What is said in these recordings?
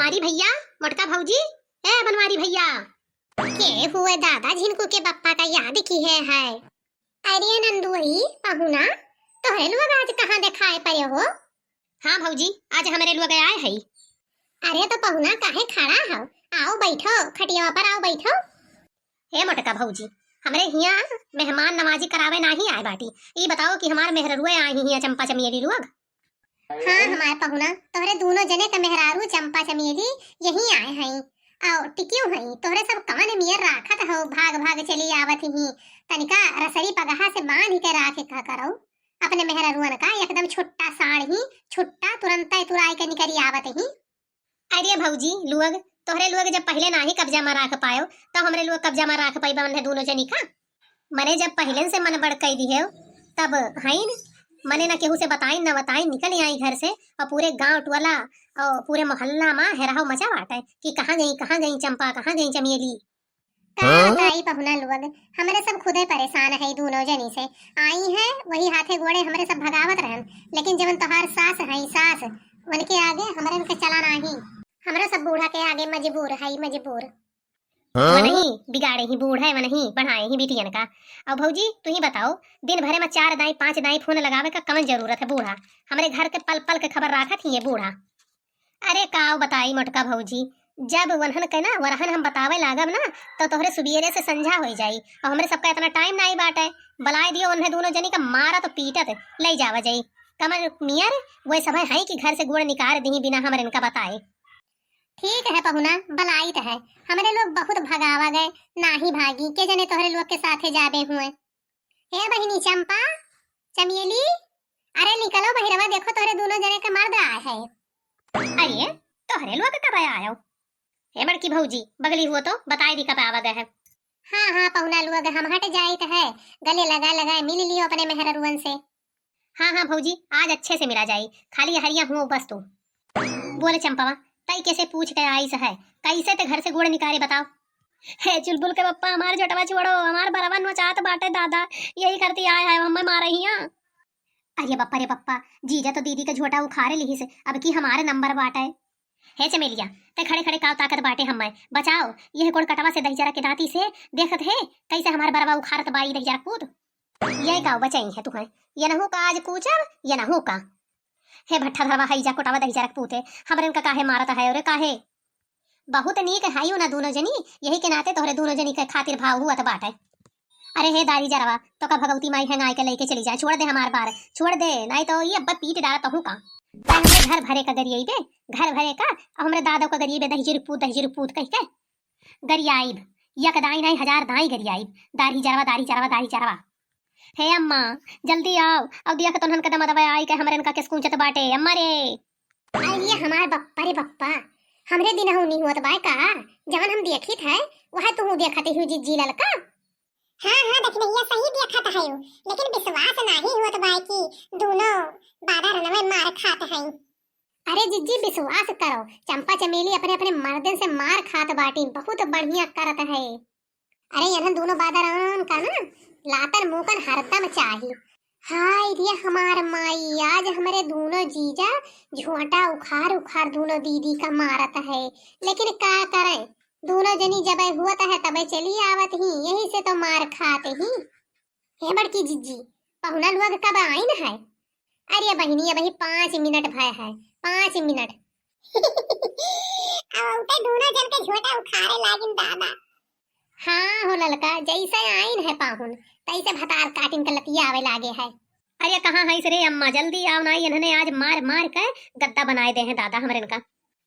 बनवारी भैया, मोटका भौजी, ए बनवारी भैया। के हुए दादा झिनकू के पप्पा का याद की है। अरे नंदुई पहुना, तोहरे लोग आज कहाँ दिखाए पड़े हो? हाँ भौजी, आज हमारे लोग आए हैं। अरे तो पहुना काहे खड़ा हो? आओ बैठो, खटिया पर आओ बैठो। हे मोटका भौजी, हमरे हियां मेहमान नवाजी करावे नहीं आए बाटी। ये बताओ कि हमार मेहरुए आई हियां चंपा चमेली लोग। हाँ हमारे पहुना, तोहरे दोनों जने का मेहरारू चंपा चमेली यही आए हैं। आओ टिक्यू हैं, तोहरे सब कान मियर राखत हो, भाग भाग चली आवत ही। तनिका रसरी पगहा से बांध के राखे का करो अपने मेहरारूअन का, एकदम छुट्टा साड़ी छुट्टा तुरंत तुराई के निकरी आवत ही। अरे भौजी लोग, तोहरे लोग जब पहले ना ही कब्जा में राख पायो तो हमरे लोग कब्जा में राख पाई बन दोनों जनी का। मने जब पहले से मन बड़ कई दिए तब है न, मने ना केहू से बताई न बताई निकल आई घर से, और पूरे गांव टोला और पूरे मोहल्ला में हेराव मचा बाटे कि कहाँ गई चंपा, कहाँ गई चमेली। बताई पहुना लोग, हमारे सब खुदे परेशान है दोनों जनी से। आई है वही हाथे गोड़े हमारे सब भगावत रहन, लेकिन जब तोहार सास है सास उनके आगे हमारे उनके चला नहीं। हमारे सब बूढ़ा के आगे मजबूर है मजबूर। वो नहीं बिगाड़े ही बूढ़ा है, वो नहीं बढ़ाए ही बिटियन का। अब भौजी तू ही बताओ, दिन भरे में 4 दाई 5 दाई फोन लगावे का कौन जरूरत है? बूढ़ा हमारे घर के पल पल के खबर राखत ही है बूढ़ा। अरे काव बताई मोटका भौजी, जब वनहन के ना वरहन हम बतावे लागब ना तो तोहरे सुबेरे से संझा हो जाई, और हमरे सबका इतना टाइम नहीं बाटे। बलाई दियो उन्हें दोनों जनी का मारत पीटत ले जावा जाई। कमर मियर वो सब है कि घर से गुड़ निकाल दी बिना हमारे इनका बताए। ठीक है पहुना, बलाई तो है, हमारे लोग बहुत भगावा गए ना ही भागी के जने तोहरे लोग के साथे जाबे हुए। हे बहिनी चंपा चमेली, अरे निकलो बहिरवा, देखो तोहरे दोनों जने का मर्द आए है। अरे तोहरे लोग कब आयो? हे बड़की भौजी बगली हुआ तो बताई दी कब आवा गए है। हाँ हाँ पहुना लोग, हम हट जाए तो है, गले लगा लगा मिल लियो अपने मेहरुअन से। हाँ हाँ भौजी, आज अच्छे से मिला जाई, खाली हरिया हुआ बस तू। बोले चंपावा, तई कैसे पूछ के आई है, कैसे ते घर से गुड़ निकाले बताओ। हे चुलबुल के पप्पा, हमार जटवा छोड़ो, हमार बरवन नचात बाटे दादा, यही करती आए है हम मार रही हैं। अरे बप्पा रे बप्पा, जीजा तो दीदी का झोटा उखाड़े ली से, अब की हमारे नंबर बाटे। हे चमेलिया, ते खड़े खड़े काव ताकत बाटे हमें बचाओ, यह कोड़ कटवा से दही जरा के दाती से देखत है कैसे हमार बरवा उखाड़त बाई दही जरा कूद। ये का बचाई है तुम्हें, ये न हो का आज पूछब ये न हो का। हे भट्ठा धरवा हई जा कोटावा दही जरा पूते, हमरे इनका काहे मारत है और काहे। बहुत नीक है ना दोनों जनी, यही के नाते तोहरे दोनों जनी के खातिर भाव हुआ बाटे। अरे हे दारी जरवा, तो का भगवती माई है के लेके चली जाए, छोड़ दे हमार बार, छोड़ दे, नहीं तो ये अब्बा पीट डालता हूँ का। हमरे घर भरे का गरियाई बे, घर भरे का हमरे दादो का गरिये बे, दही पूत कह के गरियाईब, यक दाई नहीं 1000 दाई गरियाईब। दारी जरवा दारी जरवा दारी जरवा। हे अम्मा जल्दी आओ, अब दिया के तोहन कदम दबा आई के हमरे इनका किस कूंचत बाटे अम्मा रे। अरे हमार बप्पा रे बप्पा, हमरे दिन हो नहीं हुआ बाय का, जवन हम देखी थे वह तू देखते हुई जिज्जी ललका। हाँ हाँ देखिए सही देखत है, लेकिन विश्वास नहीं होत बाय की दोनों बारह रनवे मार खात हैं। अरे जिज्जी विश्वास करो, चंपा चमेली अपने अपने मर्दन से मार खात बाटी, बहुत बढ़िया करत है। अरे यहन दोनों बादरान का ना लातन मुकन हरदम चाहिए। हाय रे हमार माई, आज हमारे दोनों जीजा झोंटा उखाड़ उखाड़ दोनों दीदी का मारत है, लेकिन का करे दोनों जनी जब हुआ है तब चली आवत ही, यही से तो मार खाते ही। हे बड़की जिज्जी पहुना लोग कब आई न है? अरे बहिनी अभी 5 मिनट भय है, 5 मिनट। अब दोनों जन के झोंटा उखाड़े लागिन दादा। हाँ हो ललका, जैसे आइन है पाहुन तैसे भतार काटिन के लतिया आवे लागे है। अरे कहाँ है रे अम्मा, जल्दी आओ ना, इन्होंने आज मार मार कर गद्दा बनाए दे हैं दादा हमरे इनका।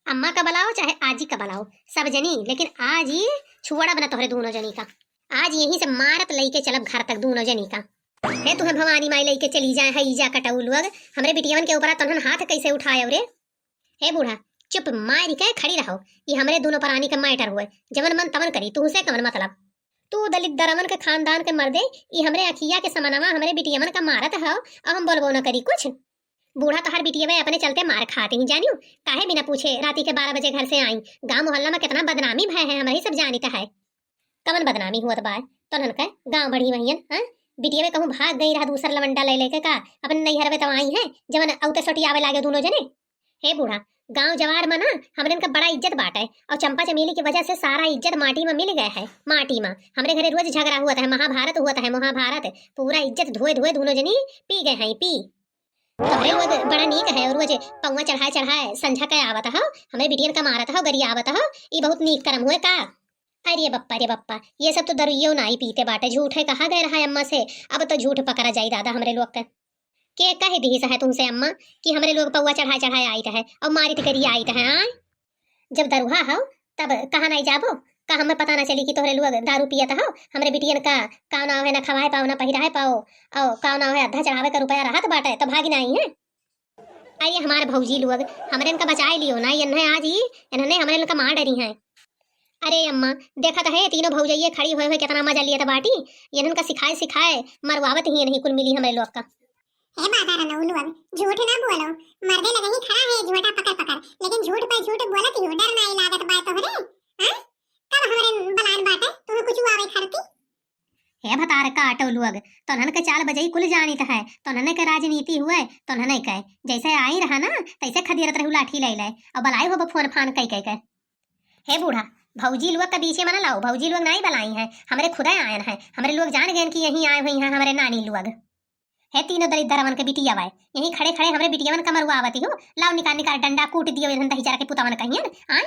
अम्मा का बुलाओ चाहे आजी का बुलाओ, सब जनी, लेकिन आज ही छुआड़ा बना तोहरे दोनों जनी का, आज यहीं से मारत लेके चलब घर तक दोनों जनी का। हे तुम्हें भवानी माई लेके चली जाए है ईजा कटऊ लोग, हमरे बिटियावन के ऊपर तोहन हाथ कैसे उठाए रे। हे बूढ़ा चुप मार के खड़ी रहो, ये हमरे दोनों प्राणी का मैटर हुए, जवन मन तवन करी, तू से कमन मतलब। तू दलित दरमन के खानदान के मर्दे, ये हमरे अखिया के समनवा हमरे बिटियावन का मारत हो, अब हम बोलबो न करी कुछ। बूढ़ा तो हर बिटिया अपने चलते मार खाते ही जानियो, काहे बिना पूछे राती के 12 बजे घर से आई। गांव मोहल्ला में कितना बदनामी भय है, हमारी सब जानी है। कमन बदनामी हुआ बाय तो नन के गांव बढ़ी वहियन, हां बिटिया में कहूं भाग गई रहा दूसर लवंडा ले लेके का, अपन नैहर में तो आई है जवन औते सोटी आवे लागे दोनों जने। हे बूढ़ा गांव जवार में ना हमरे इनका बड़ा इज्जत बाटा है और चंपा चमेली की वजह से सारा इज्जत माटी में मिल गया है। माटी में हमरे घरे रोज झगड़ा हुआ है, महाभारत हुआ है, महाभारत पूरा इज्जत धोए धोए दोनों जनी पी गए हैं पी। तोहरे लोग बड़ा नीक है और रोज पौवा चढ़ाए चढ़ाए संझा के आवत हो, हमें बिटियन का मारत हो, गरिया आवत हो, ये बहुत नीक कर्म हुए का। अरे बप्पा ये सब तो दरुइयो ना ही पीते बाटे, झूठ है कहा गए रहा है अम्मा से, अब तो झूठ पकड़ा जाई दादा हमरे लोग का। के कहे दी है तुमसे अम्मा कि हमरे लोग पौवा चढ़ाए चढ़ाए आई है और मारी गरिया आई है। जब दरुहा हो तब कहा नहीं जाबो, का हमें पता ना चली कि तोहरे लोग दारू पियत हो, हमरे बिटियन का काव ना है ना खवाए पाओ ना पहिराए पाओ और काव ना है अद्धा चढ़ावे का रुपया रहत बाटे तो भागी नहीं है। आइए हमारे भौजी लोग हमरे इनका बचाए लियो ना, इन्हें आज ही इन्होंने हमरे इनका मार डरी है। अरे अम्मा देखा तो है तीनों भौजाइये खड़ी हुए कितना मजा लिया था बाटी, इनका सिखाए सिखाए मरवावत ही नहीं कुल मिली हमरे लोग का। हे बादारा नौलुअन झूठ ना बोलो, मर्दे लगे ही खड़ा है झूठा पकड़ पकड़, लेकिन झूठ पे झूठ बोलत ही हो, डर नहीं लागत बाय तोहरे। हां कब हमरे बलान बाटे तुम्हें कुछ आवे खड़ती। हे भतार का आटो लोग तो नन के चाल बजई कुल जानित है, तो नन के राजनीति हुए तो नन कहे जैसे आई रहा ना तैसे खदीरत रहू लाठी ले ले और बलाई हो फोन फान कई कई के। हे बूढ़ा भौजी लोग के बीचे में ना लाओ, भौजी लोग नहीं बलाई हैं, हमरे खुदा आयन है, हमरे लोग जान गए कि यहीं आए हुई हैं हमरे नानी लोग है। तीनों दरिद्रवन के बिटिया वाए यहीं खड़े खड़े हमरे बिटियावन का मरुआवती हो, लाओ निकाल निकाल डंडा कूट दियो इधन दही जरा के पुतावन कहियन आ।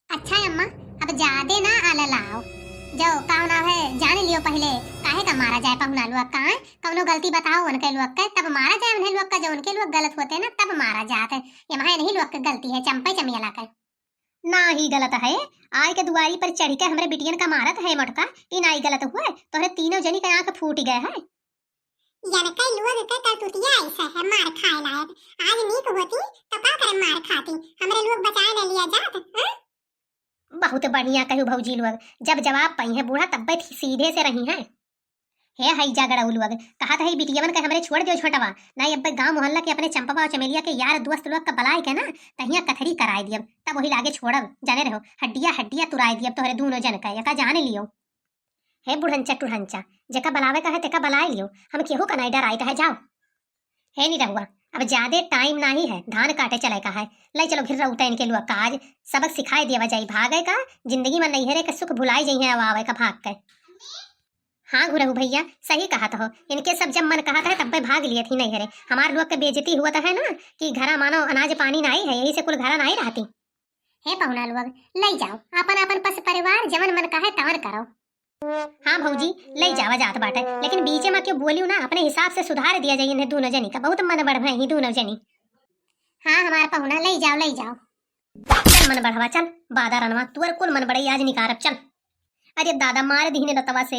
अच्छा अम्मा अब ज्यादा ना आला लाओ, जो काव ना है जान लियो पहले काहे का मारा जाए पहुना लोग का, कौनो गलती बताओ उनके लोग का तब मारा जाए, उन्हें लोग का जो उनके लोग गलत होते ना तब मारा जाता है, ये मां नहीं लोग की गलती है चंपा चमेला का ना ही गलत है। आय के दुआरी पर चढ़ के हमरे बिटियन का मारत है मोटका, ई नाई गलत हुए तोहरे तीनों जनी के आंख फूट गए है। यार कई लोग के करतूतिया ऐसा है मार खाए लायक, आज नीक होती तो का करे मार खाती, हमरे लोग बचाए ले लिया जात। बहुत बढ़िया कहू भौजी लोग, जब जवाब पाई है बूढ़ा तब सीधे से रही है। हे हई जागड़ा लोग कहा था बिटियावन के हमरे छोड़ दियो छोटवा नहीं, अब गांव मोहल्ला के अपने चंपा और चमेलिया के यार दोस्त लोग का बलाई के ना तहिया कथरी कराए दियब, तब वही लागे छोड़ब जाने रहो, हड्डिया हड्डिया तुराए दियब तोहरे दोनों जन का यका जाने लियो। हे बुढ़ंचा टुढ़ंचा जेका बलावे का है तेका बलाए लियो, हम केहू का नहीं डराई है जाओ। है नहीं रहुआ अब ज्यादा टाइम नहीं है, धान काटे चले का है, ले चलो घिर उठा इनके लोग काज सबक सिखाए दिया जाई, भागे का जिंदगी में नहीं है के सुख भुलाई जाइ है अब आवे का भाग के। हाँ घुरहु भैया सही कहा था हो, इनके सब जब मन कहा था तब भाग लिए थी नहीं हरे, हमारे लोग के बेइज्जती हुआ था है ना कि घरा मानो अनाज पानी नहीं है, यही से कुल घरा नहीं रहती। हे पहुना लोग ले जाओ अपन अपन पस परिवार जवन मन कहे तवन करो। हाँ भौजी ले जावा जात बाटे, लेकिन बीचे में क्यों बोलियो ना अपने हिसाब से सुधार दिया जाए इन्हें दोनों जनी का, बहुत मन बढ़ ही दोनों जनी। हाँ हमारा पहुना ले जाओ ले जाओ। चल मन बढ़वा चल बादा रनवा तुअर कुल मन बढ़ई आज निकारब चल। अरे दादा मार दीने रतवा से,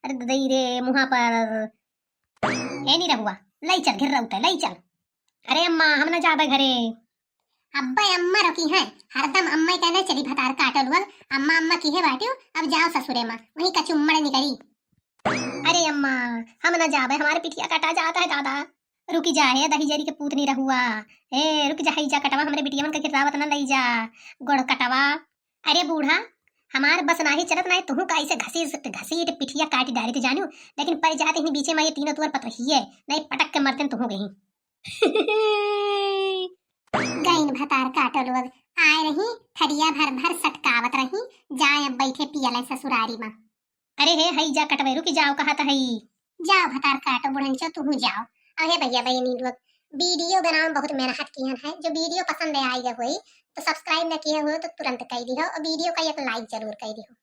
अरे दई रे मुहा पर है नहीं रहुआ, ले चल घिर रउते ले चल। अरे अम्मा हम न जाबे घरे। अब्बा अम्मा रखी है हरदम अम्मा कहना चली भतार काटल हुआ, अम्मा अम्मा की है बाटियो अब जाओ ससुरे मां वही कचुम्मड़ निकली। अरे अम्मा हम न जाबे हमारे पिठिया कटा जाता है दादा, रुकी जा है दही जरी के पूत नहीं रहुआ, ए रुक जा जा कटवा हमरे बिटिया मन के खिरावत न लई जा गोड़ कटवा। अरे बूढ़ा हमार बस नाही चलत नहीं तुहू का ऐसे घसीट पिठिया काटी डाली थी जानू, लेकिन पर जाते ही बीचे में ये तीनों तुअर पतो ही है नहीं पटक के मरते तुहू गई। गईन भतार काटल लोग आए रही थरिया भर भर सटकावत रही, जाए अब बैठे पियले ससुरारी मां। अरे हे हई जा कटवे रुकी जाओ कहा था हई जाओ भतार काटो बुढ़ंचो तुहू जाओ। अरे भैया बहनी लोग वीडियो बनाने में बहुत मेहनत की है, जो वीडियो पसंद आई हुई तो सब्सक्राइब न किए हुए तो तुरंत कर दियो और वीडियो का एक लाइक जरूर कर दियो।